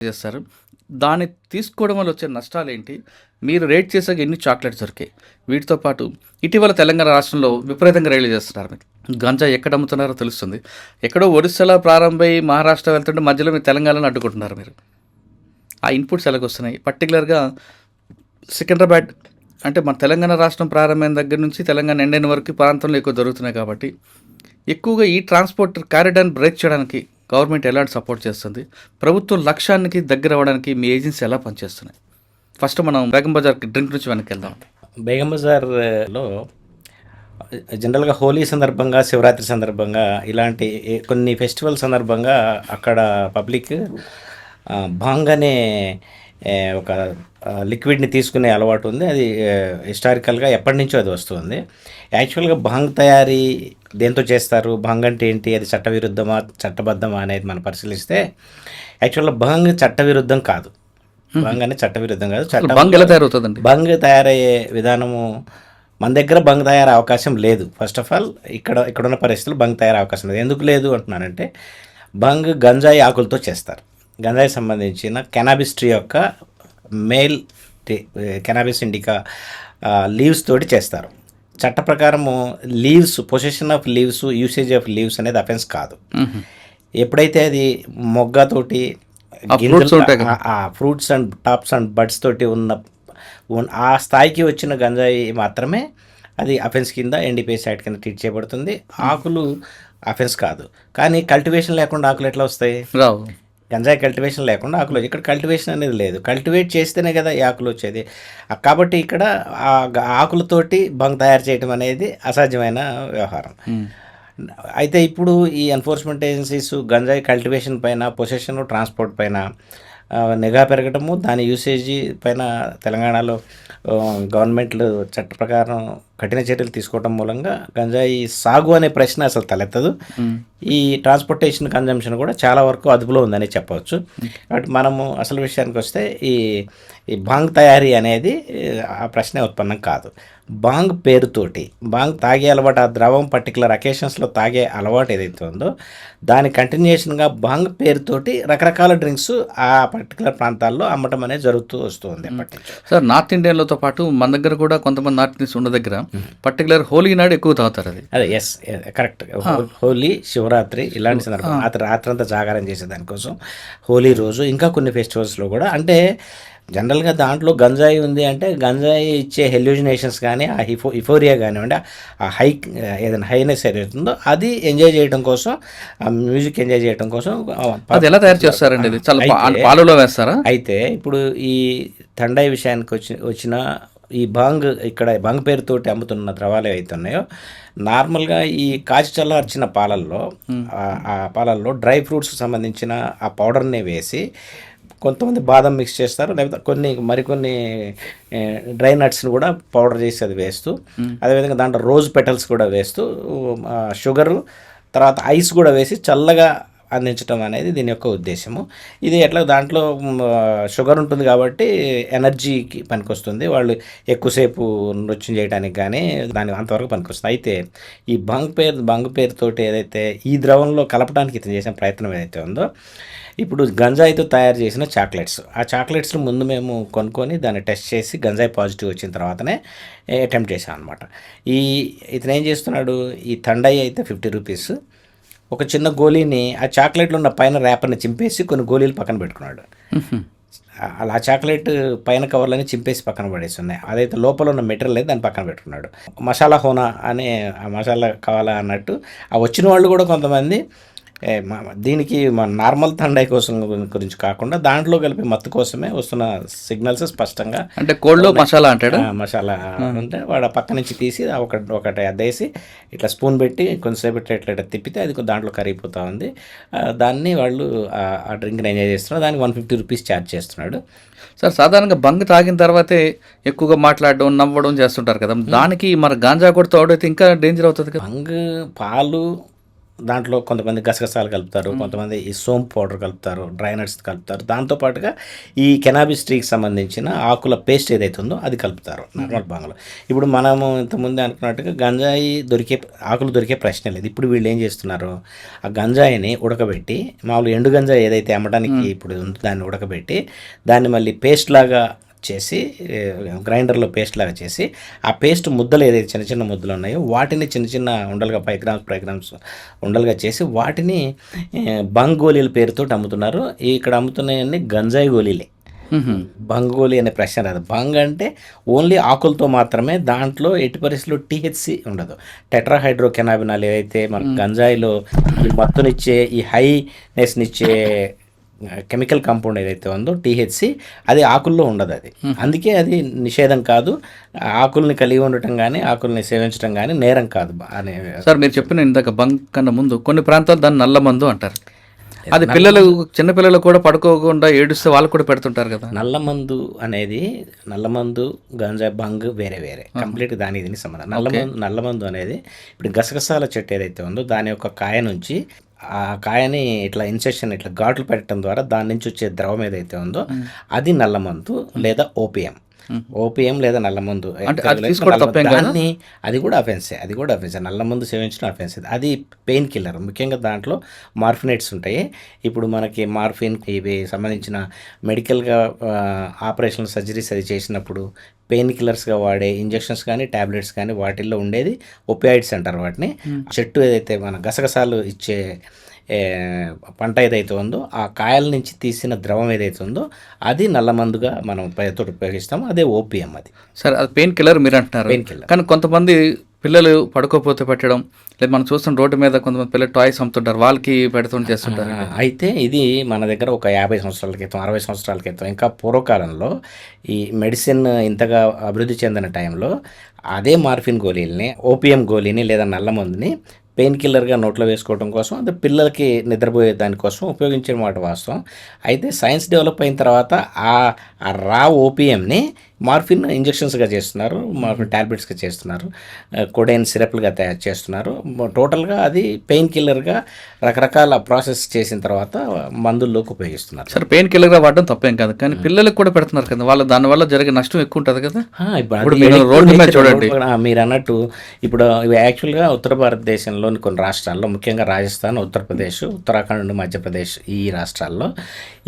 చేస్తారు. దాన్ని తీసుకోవడం వల్ల వచ్చే నష్టాలేంటి? మీరు రేట్ చేసాక ఎన్ని చాక్లెట్స్ దొరికాయి? వీటితో పాటు ఇటీవల తెలంగాణ రాష్ట్రంలో విపరీతంగా రైళ్లు చేస్తున్నారు మీరు. గంజాయి ఎక్కడ అమ్ముతున్నారో తెలుస్తుంది. ఎక్కడో ఒరిస్సాలో ప్రారంభమై మహారాష్ట్ర వెళ్తుంటే మధ్యలో మీరు తెలంగాణలో అడ్డుకుంటున్నారు మీరు. ఆ ఇన్పుట్స్ ఎలాగొస్తున్నాయి? పర్టికులర్‌గా సికింద్రాబాద్ అంటే మన తెలంగాణ రాష్ట్రం ప్రారంభమైన దగ్గర నుంచి తెలంగాణ ఎండైన వరకు ప్రాంతంలో ఎక్కువ జరుగుతున్నాయి కాబట్టి, ఎక్కువగా ఈ ట్రాన్స్‌పోర్ట్ కారిడార్‌ని బ్రేక్ చేయడానికి గవర్నమెంట్ ఎలాంటి సపోర్ట్ చేస్తుంది? ప్రభుత్వం లక్ష్యానికి దగ్గర అవ్వడానికి మీ ఏజెన్సీ ఎలా పనిచేస్తున్నాయి? ఫస్ట్ మనం బేగం బజార్ డ్రింక్ నుంచి వెనక్కెళ్దాం. బేగం బజార్‌లో జనరల్‌గా హోలీ సందర్భంగా, శివరాత్రి సందర్భంగా ఇలాంటి కొన్ని ఫెస్టివల్ సందర్భంగా అక్కడ పబ్లిక్ భాంగ్ అనే ఒక లిక్విడ్‌ని తీసుకునే అలవాటు ఉంది. అది హిస్టారికల్‌గా ఎప్పటినుంచో అది వస్తుంది. యాక్చువల్‌గా భాంగ్ తయారీ దేంతో చేస్తారు? భాంగ్ అంటే ఏంటి? అది చట్టవిరుద్ధమా? చట్టబద్ధమా? అనేది మనం పరిశీలిస్తే యాక్చువల్‌గా భాంగ్ చట్టవిరుద్ధం కాదు. భాంగ్ అనేది చట్టవిరుద్ధం కాదు. బంగ్ ఎలా తయారవుతుందండి? బంగ్ తయారయ్యే విధానము మన దగ్గర బంగ్ తయారయ్యే అవకాశం లేదు. ఫస్ట్ ఆఫ్ ఆల్ ఇక్కడున్న పరిస్థితులు బంగ్ తయారయ్యే అవకాశం లేదు. ఎందుకు లేదు అంటున్నానంటే, బంగ్ గంజాయి ఆకులతో చేస్తారు. గంజాయి సంబంధించిన కెనాబిస్ ట్రీ యొక్క మేల్ కెనాబిస్ ఇండికా లీవ్స్ తోటి చేస్తారు. చట్ట ప్రకారము leaves, possession of leaves, usage of leaves అనేది అఫెన్స్ కాదు. ఎప్పుడైతే అది మొగ్గతోటి fruits and tops and buds తోటి ఉన్న ఆ స్థాయికి వచ్చిన గంజాయి మాత్రమే అది అఫెన్స్ కింద ఎన్డీపీఎస్ యాక్ట్ కింద ట్రీట్ చేయబడుతుంది. ఆకులు అఫెన్స్ కాదు. కానీ కల్టివేషన్ లేకుండా ఆకులు ఎట్లా వస్తాయి? రావు. గంజాయి కల్టివేషన్ లేకుండా ఆకులు, ఇక్కడ కల్టివేషన్ అనేది లేదు. కల్టివేట్ చేస్తేనే కదా ఈ ఆకులు వచ్చేది. కాబట్టి ఇక్కడ ఆకులతోటి బంగ్ తయారు చేయడం అనేది అసాధ్యమైన వ్యవహారం. అయితే ఇప్పుడు ఈ ఎన్ఫోర్స్మెంట్ ఏజెన్సీస్ గంజాయి కల్టివేషన్ పైన, పొసెషన్, ట్రాన్స్పోర్ట్ పైన నిఘా పెరగటము, దాని యూసేజీ పైన తెలంగాణలో గవర్నమెంట్లు చట్ట ప్రకారం కఠిన చర్యలు తీసుకోవడం మూలంగా గంజాయి సాగు అనే ప్రశ్న అసలు తలెత్తదు. ఈ ట్రాన్స్పోర్టేషన్ కన్జంప్షన్ కూడా చాలా వరకు అదుపులో ఉందని చెప్పవచ్చు. కాబట్టి మనము అసలు విషయానికి వస్తే ఈ బాంగ్ తయారీ అనేది ఆ ప్రశ్నే ఉత్పన్నం కాదు. బాంగ్ పేరుతోటి బాంగ్ తాగే అలవాటు, ఆ ద్రవం పర్టికులర్ అకేషన్స్లో తాగే అలవాటు ఏదైతే ఉందో దాని కంటిన్యూషన్గా బాంగ్ పేరుతోటి రకరకాల డ్రింక్స్ ఆ పర్టికులర్ ప్రాంతాల్లో అమ్మటం అనేది జరుగుతూ వస్తుంది. సార్, నార్త్ ఇండియన్లతో పాటు మన దగ్గర కూడా కొంతమంది నార్త్ ఇండియన్స్ ఉన్న దగ్గర పర్టికులర్ హోలీ నాడు ఎక్కువ తాగుతారు. అదే ఎస్, కరెక్ట్. హోలీ, శివరాత్రి ఇలాంటి సందర్భం రాత్రంతా జాగారం చేసే దానికోసం హోలీ రోజు, ఇంకా కొన్ని ఫెస్టివల్స్లో కూడా, అంటే జనరల్గా దాంట్లో గంజాయి ఉంది అంటే గంజాయి ఇచ్చే హెల్యూజినేషన్స్ కానీ, ఆ హిఫోరియా కానివ్వండి, ఆ ఏదైనా హైనెస్ ఏదైతుందో అది ఎంజాయ్ చేయడం కోసం, ఆ మ్యూజిక్ ఎంజాయ్ చేయడం కోసం. అది ఎలా తయారు చేస్తారండి? పాలలో వేస్తారా? అయితే ఇప్పుడు ఈ తండాయి విషయానికి వచ్చిన ఈ బాంగ్, ఇక్కడ బాంగ్ పేరుతోటి అమ్ముతున్న ద్రవాలు ఏవైతే ఉన్నాయో, నార్మల్గా ఈ కాచి చల్లార్చిన పాలల్లో, ఆ పాలల్లో డ్రై ఫ్రూట్స్కి సంబంధించిన ఆ పౌడర్ని వేసి, కొంతమంది బాదం మిక్స్ చేస్తారు, లేకపోతే మరికొన్ని డ్రై నట్స్ని కూడా పౌడర్ చేసి అది వేస్తూ, అదేవిధంగా దాంట్లో రోజ్ పెటల్స్ కూడా వేస్తూ, షుగరు, తర్వాత ఐస్ కూడా వేసి చల్లగా అందించడం అనేది దీని యొక్క ఉద్దేశము. ఇది ఎట్లా, దాంట్లో షుగర్ ఉంటుంది కాబట్టి ఎనర్జీకి పనికొస్తుంది, వాళ్ళు ఎక్కువసేపు నృత్యం చేయడానికి కానీ దాని అంతవరకు పనికొస్తుంది. అయితే ఈ బంగ్ పేరుతోటి ఏదైతే ఈ ద్రవంలో కలపడానికి ఇతను చేసిన ప్రయత్నం ఏదైతే ఉందో, ఇప్పుడు గంజాయితో తయారు చేసిన చాక్లెట్స్, ఆ చాక్లెట్స్ను ముందు మేము కొనుక్కొని దాన్ని టెస్ట్ చేసి గంజాయి పాజిటివ్ వచ్చిన తర్వాతనే అటెంప్ట్ చేసాం అనమాట. ఇతను ఏం చేస్తున్నాడు, ఈ తండాయి అయితే 50 రూపీస్, ఒక చిన్న గోళీని ఆ చాక్లెట్లో ఉన్న పైన ర్యాపర్ని చింపేసి కొన్ని గోళీలు పక్కన పెట్టుకున్నాడు. అలా చాక్లెట్ పైన కవర్లని చింపేసి పక్కన పడేసి ఉన్నాయి. అదైతే లోపల ఉన్న మెటీరియల్ అయితే దాన్ని పక్కన పెట్టుకున్నాడు. మసాలా హోనా అనే ఆ మసాలా కావాలా అన్నట్టు ఆ వచ్చిన వాళ్ళు కూడా కొంతమంది దీనికి మన నార్మల్ తండాయి కోసం గురించి కాకుండా దాంట్లో కలిపి మత్తు కోసమే వస్తున్న సిగ్నల్స్ స్పష్టంగా, అంటే కోల్డ్లో మసాలా అంటాడు, మసాలా అంటే వాడు పక్క నుంచి తీసి ఒకటి అద్దేసి ఇట్లా స్పూన్ పెట్టి కొంచెంసేపు ఇట్లా తిప్పితే అది దాంట్లో కరిగిపోతూ ఉంది. దాన్ని వాళ్ళు ఆ డ్రింక్ని ఎంజాయ్ చేస్తున్నారు. దానికి 150 రూపీస్ ఛార్జ్ చేస్తున్నాడు. సార్, సాధారణంగా బంగ్ తాగిన తర్వాతే ఎక్కువగా మాట్లాడడం, నవ్వడం చేస్తుంటారు కదా, దానికి మన గాంజా కూడా తోడైతే ఇంకా డేంజర్ అవుతుంది కదా. బంగ్, పాలు, దాంట్లో కొంతమంది గసగసాలు కలుపుతారు, కొంతమంది ఈ సోంపు పౌడర్ కలుపుతారు, డ్రై నట్స్ కలుపుతారు. దాంతోపాటుగా ఈ కెనాబిస్ ట్రీకి సంబంధించిన ఆకుల పేస్ట్ ఏదైతే ఉందో అది కలుపుతారు నార్మల్ భాగంలో. ఇప్పుడు మనము ఇంతకుముందు అనుకున్నట్టుగా గంజాయి ఆకులు దొరికే ప్రశ్న లేదు. ఇప్పుడు వీళ్ళు ఏం చేస్తున్నారు, ఆ గంజాయిని ఉడకబెట్టి, మామూలు ఎండు గంజాయి ఏదైతే అమ్మడానికి ఇప్పుడు ఉందో దాన్ని ఉడకబెట్టి దాన్ని మళ్ళీ పేస్ట్ లాగా చేసి, గ్రైండర్లో పేస్ట్ లాగా చేసి, ఆ పేస్ట్ ముద్దలు ఏదైతే చిన్న చిన్న ముద్దలు ఉన్నాయో వాటిని చిన్న చిన్న ఉండలుగా 5 గ్రామ్స్ ఉండలుగా చేసి వాటిని బంగ్ గోళీల పేరుతో అమ్ముతున్నారు. ఇక్కడ అమ్ముతున్నాయన్నీ గంజాయి గోళీలే. బంగ్ గోళీ అనే ప్రశ్న రాదు. బంగ్ అంటే ఓన్లీ ఆకులతో మాత్రమే, దాంట్లో ఎట్టి పరిస్థితుల్లో THC ఉండదు. టెట్రాహైడ్రోకెనాబినాల్ ఏదైతే మన గంజాయిలో ఈ మత్తునిచ్చే, ఈ హైనెస్నిచ్చే కెమికల్ కాంపౌండ్ ఏదైతే ఉందో THC, అది ఆకుల్లో ఉండదు. అది అందుకే అది నిషేధం కాదు. ఆకుల్ని కలిగి ఉండటం కానీ ఆకుల్ని సేవించడం కానీ నేరం కాదు అనే. సార్ మీరు చెప్పిన ఇందాక బంగ్ కన్నా ముందు కొన్ని ప్రాంతాలు దాన్ని నల్ల మందు అంటారు. అది పిల్లలు, చిన్నపిల్లలు కూడా పడుకోకుండా ఏడుస్తే వాళ్ళకు కూడా పెడుతుంటారు కదా. నల్లమందు గంజా బంగ్ వేరే వేరే కంప్లీట్ దానికి దీనికి సంబంధం. నల్లమందు అనేది ఇప్పుడు గసగసాల చెట్టు ఏదైతే ఉందో దాని యొక్క కాయ నుంచి, ఆ కాయని ఇట్లా ఇన్సెక్షన్ ఇట్లా ఘాట్లు పెట్టడం ద్వారా దాని నుంచి వచ్చే ద్రవం ఏదైతే ఉందో అది నల్లమందు లేదా ఓపియం లేదా నల్లమందు. అది కూడా అఫెన్సే. నల్లమందు సేవించడం అఫెన్స్. అది పెయిన్ కిల్లర్. ముఖ్యంగా దాంట్లో మార్ఫినేట్స్ ఉంటాయి. ఇప్పుడు మనకి మార్ఫిన్ ఇవి సంబంధించిన మెడికల్గా ఆపరేషన్ సర్జరీస్ అది చేసినప్పుడు పెయిన్ కిల్లర్స్గా వాడే ఇంజెక్షన్స్ కానీ ట్యాబ్లెట్స్ కానీ వాటిల్లో ఉండేది ఒపియాయిడ్స్ అంటారు వాటిని. చెట్టు ఏదైతే మన గసగసాలు ఇచ్చే పంట ఏదైతే ఉందో ఆ కాయల నుంచి తీసిన ద్రవం ఏదైతే ఉందో అది నల్లమందుగా మనం తోటి ఉపయోగిస్తాము. అదే ఓపియం. అది సరే, అది పెయిన్ కిల్లర్ మీరు అంటున్నారు. Pain killer. కానీ కొంతమంది పిల్లలు పడుకోపోతే పెట్టడం, లేదా మనం చూస్తున్న రోడ్డు మీద కొంతమంది పిల్లలు టాయ్స్ అమ్ముతుంటారు, వాళ్ళకి చేస్తుంటారు. అయితే ఇది మన దగ్గర ఒక 50 సంవత్సరాల క్రితం 60 సంవత్సరాల క్రితం ఇంకా పూర్వకాలంలో ఈ మెడిసిన్ ఇంతగా అభివృద్ధి చెందిన టైంలో అదే మార్ఫిన్ గోళీలని, ఓపియం గోళీని లేదా నల్లమందుని పెయిన్ కిల్లర్గా నోట్లో వేసుకోవడం కోసం, అది పిల్లలకి నిద్రపోయే దానికోసం ఉపయోగించిన మాట వాస్తవం. అయితే సైన్స్ డెవలప్ అయిన తర్వాత ఆ రా ఓపియంని మార్ఫిన్ ఇంజెక్షన్స్గా చేస్తున్నారు, మార్ఫిన్ ట్యాబ్లెట్స్గా చేస్తున్నారు, కొడైన్ సిరప్లుగా తయారు చేస్తున్నారు. టోటల్గా అది పెయిన్ కిల్లర్గా రకరకాల ప్రాసెస్ చేసిన తర్వాత మందుల్లోకి ఉపయోగిస్తున్నారు. సరే, పెయిన్ కిల్లర్గా వాడడం తప్పేం కాదు, కానీ పిల్లలకు కూడా పెడుతున్నారు కదా, వాళ్ళ దానివల్ల జరిగే నష్టం ఎక్కువ ఉంటుంది కదా. రోడ్డు మీద చూడండి, మీరు అన్నట్టు ఇప్పుడు యాక్చువల్గా ఉత్తర భారతదేశంలోని కొన్ని రాష్ట్రాల్లో, ముఖ్యంగా రాజస్థాన్, ఉత్తరప్రదేశ్, ఉత్తరాఖండ్, మధ్యప్రదేశ్ ఈ రాష్ట్రాల్లో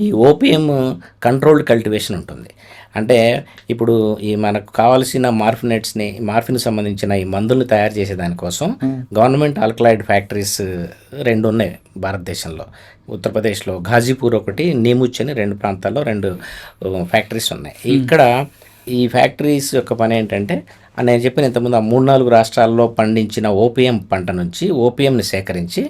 ఈ ఓపియం కంట్రోల్డ్ కల్టివేషన్ ఉంటుంది. అంటే ఇప్పుడు ఈ మనకు కావాల్సిన మార్ఫిన్ సంబంధించిన ఈ మందులను తయారు చేసే దానికోసం గవర్నమెంట్ ఆల్కలాయిడ్ ఫ్యాక్టరీస్ 2 ఉన్నాయి భారతదేశంలో. ఉత్తరప్రదేశ్లో ఘాజీపూర్ ఒకటి, నీముచ్ అని 2 ప్రాంతాల్లో 2 ఫ్యాక్టరీస్ ఉన్నాయి. ఇక్కడ ఈ ఫ్యాక్టరీస్ యొక్క పని ఏంటంటే, నేను చెప్పిన ఇంతకుముందు ఆ 3-4 రాష్ట్రాల్లో పండించిన ఓపియం పంట నుంచి ఓపియంని సేకరించి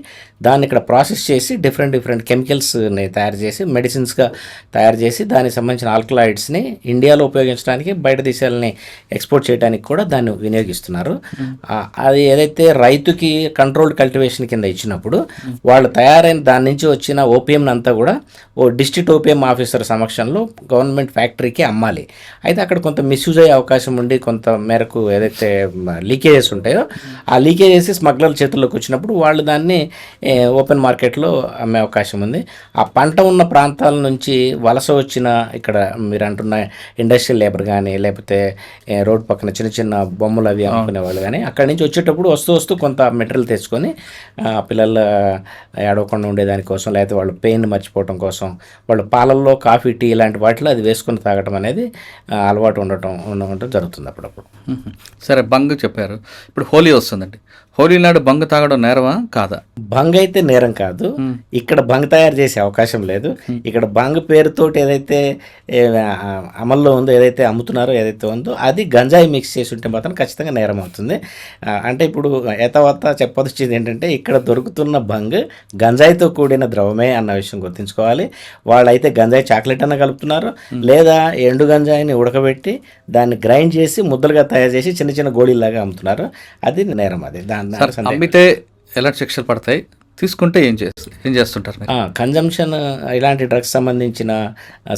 దాన్ని ఇక్కడ ప్రాసెస్ చేసి డిఫరెంట్ కెమికల్స్ని తయారు చేసి మెడిసిన్స్గా తయారు చేసి దానికి సంబంధించిన ఆల్కలాయిడ్స్ని ఇండియాలో ఉపయోగించడానికి, బయట దేశాలని ఎక్స్పోర్ట్ చేయడానికి కూడా దాన్ని వినియోగిస్తున్నారు. అది ఏదైతే రైతుకి కంట్రోల్డ్ కల్టివేషన్ కింద ఇచ్చినప్పుడు వాళ్ళు తయారైన దాని నుంచి వచ్చిన ఓపియం అంతా కూడా ఓ డిస్ట్రిక్ట్ ఓపియం ఆఫీసర్ సమక్షంలో గవర్నమెంట్ ఫ్యాక్టరీకి అమ్మాలి. అయితే అక్కడ కొంత మిస్యూజ్ అయ్యే అవకాశం ఉండి కొంత మేరకు ఏదైతే లీకేజెస్ ఉంటాయో ఆ లీకేజెస్ స్మగ్లర్ చేతుల్లోకి వచ్చినప్పుడు వాళ్ళు దాన్ని ఓపెన్ మార్కెట్లో అమ్మే అవకాశం ఉంది. ఆ పంట ఉన్న ప్రాంతాల నుంచి వలస వచ్చిన, ఇక్కడ మీరు అంటున్న ఇండస్ట్రియల్ లేబర్ కానీ లేకపోతే రోడ్ పక్కన చిన్న చిన్న బొమ్మలు అవి అమ్ముకునే వాళ్ళు కానీ అక్కడి నుంచి వచ్చేటప్పుడు వస్తూ కొంత మెటీరియల్ తెచ్చుకొని పిల్లలు ఏడవకుండా ఉండేదానికోసం, లేకపోతే వాళ్ళు పెయిన్ మర్చిపోవడం కోసం, వాళ్ళు పాలల్లో కాఫీ, టీ ఇలాంటి వాటిలో అది వేసుకొని తాగడం అనేది అలవాటు ఉండటం జరుగుతుంది అప్పుడప్పుడు. సరే, బంగ్ చెప్పారు. ఇప్పుడు హోలీ వస్తుందండి. హోలీ నాడు బంగ్ తాగడం నేరమా కాదా? బంగ్ అయితే నేరం కాదు. ఇక్కడ బంగ్ తయారు చేసే అవకాశం లేదు. ఇక్కడ బంగ్ పేరుతోటి ఏదైతే అమల్లో ఉందో, ఏదైతే అమ్ముతున్నారో, ఏదైతే ఉందో అది గంజాయి మిక్స్ చేసి ఉంటే మాత్రం ఖచ్చితంగా నేరం అవుతుంది. అంటే ఇప్పుడు ఏతవత్తా చెప్పొచ్చేది ఏంటంటే, ఇక్కడ దొరుకుతున్న బంగ్ గంజాయితో కూడిన ద్రవమే అన్న విషయం గుర్తుంచుకోవాలి. వాళ్ళైతే గంజాయి చాక్లెట్ అన్న కలుపుతున్నారు, లేదా ఎండు గంజాయిని ఉడకబెట్టి దాన్ని గ్రైండ్ చేసి ముద్దలుగా తయారు చేసి చిన్న చిన్న గోళీలాగా అమ్ముతున్నారు. అది నేరం. అది అమ్మితే ఎలాంటి శిక్షలు పడతాయి? తీసుకుంటే ఏం చేస్తుంటారు మీరు? కన్జంప్షన్ ఇలాంటి డ్రగ్స్ సంబంధించిన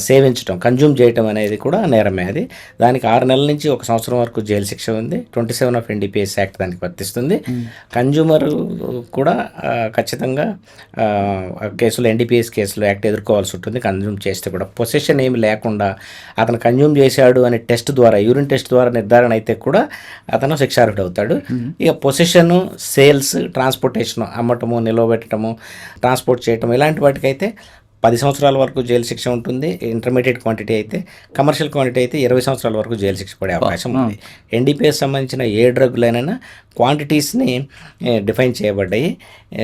సేవించడం, కన్జ్యూమ్ చేయటం అనేది కూడా నేరమే. అది దానికి 6 నెలల నుంచి 1 సంవత్సరం వరకు జైలు శిక్ష ఉంది. 27 ఆఫ్ NDPS యాక్ట్ దానికి వర్తిస్తుంది. కన్జ్యూమర్ కూడా ఖచ్చితంగా కేసులో NDPS కేసులో యాక్ట్ ఎదుర్కోవాల్సి ఉంటుంది. కన్జ్యూమ్ చేస్తే కూడా పొసెషన్ ఏమి లేకుండా అతను కన్జ్యూమ్ చేశాడు అనే టెస్ట్ ద్వారా, యూరిన్ టెస్ట్ ద్వారా నిర్ధారణ అయితే కూడా అతను శిక్షార్హుడు అవుతాడు. ఇక పొసెషన్, సేల్స్, ట్రాన్స్పోర్టేషన్, అమ్మటము, నిలవబెట్టడము, ట్రాన్స్పోర్ట్ చేయటం ఇలాంటి వాటికైతే 10 సంవత్సరాల వరకు జైలు శిక్ష ఉంటుంది. ఇంటర్మీడియట్ క్వాంటిటీ అయితే, కమర్షియల్ క్వాంటిటీ అయితే 20 సంవత్సరాల వరకు జైలు శిక్ష పడే అవకాశం ఉంది. NDPS సంబంధించిన ఏ డ్రగ్లైనా క్వాంటిటీస్ని డిఫైన్ చేయబడ్డాయి.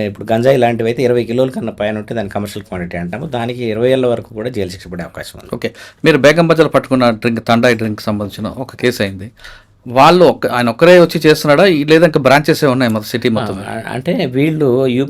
ఇప్పుడు గంజాయి లాంటివి అయితే 20 కిలోల కన్నా పైన ఉంటే దాన్ని కమర్షియల్ క్వాంటిటీ అంటాము. దానికి 20 ఏళ్ళ వరకు కూడా జైలు శిక్ష పడే అవకాశం ఉంది. ఓకే, మీరు బేగం బజార్లో పట్టుకున్న తండాయి డ్రింక్ సంబంధించిన ఒక కేసు అయింది. వాళ్ళు ఆయన ఒక్కరే వచ్చి చేస్తున్నాడా, లేదా ఇంకా బ్రాంచెస్ ఉన్నాయి మొత్తం సిటీ మొత్తం? అంటే వీళ్ళు యూపీ